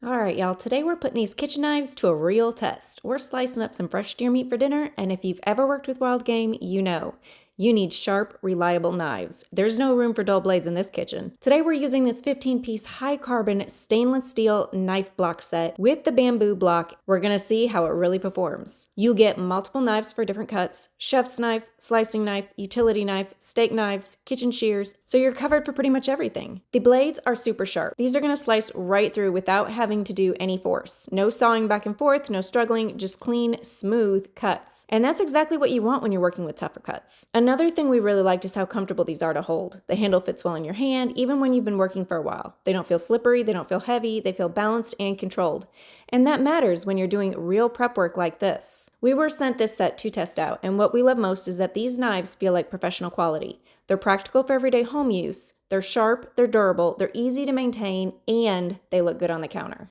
All right, y'all, today we're putting these kitchen knives to a real test. We're slicing up some fresh deer meat for dinner, and if you've ever worked with wild game, you know. You need sharp, reliable knives. There's no room for dull blades in this kitchen. Today we're using this 15-piece high-carbon stainless steel knife block set with the bamboo block. We're gonna see how it really performs. You'll get multiple knives for different cuts, chef's knife, slicing knife, utility knife, steak knives, kitchen shears, so you're covered for pretty much everything. The blades are super sharp. These are gonna slice right through without having to do any force. No sawing back and forth, no struggling, just clean, smooth cuts. And that's exactly what you want when you're working with tougher cuts. Another thing we really liked is how comfortable these are to hold. The handle fits well in your hand, even when you've been working for a while. They don't feel slippery, they don't feel heavy, they feel balanced and controlled. And that matters when you're doing real prep work like this. We were sent this set to test out, and what we love most is that these knives feel like professional quality. They're practical for everyday home use, they're sharp, they're durable, they're easy to maintain, and they look good on the counter.